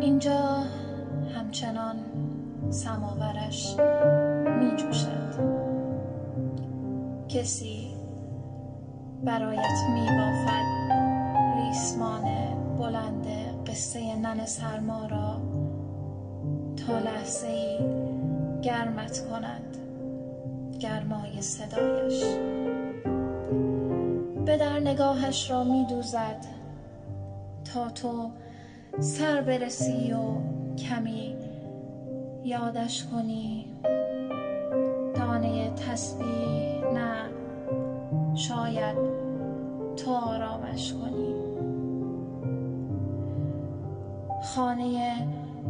اینجا همچنان سماورش می جوشد. کسی برایت می بافد ریسمان بلند قصه نن سرما را تا لحظه‌ای گرمت کند گرمای صدایش. به در نگاهش را می دوزد تا تو سر برسی و کمی یادش کنی. دانه تسبیح نه، شاید تو آرامش کنی. خانه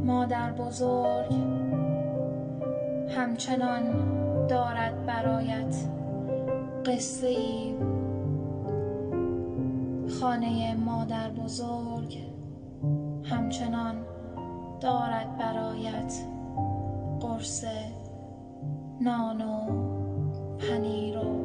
مادر بزرگ همچنان دارد برایت قصه ای. خانه مادر بزرگ همچنان دارد برایت قرص نان و پنیر و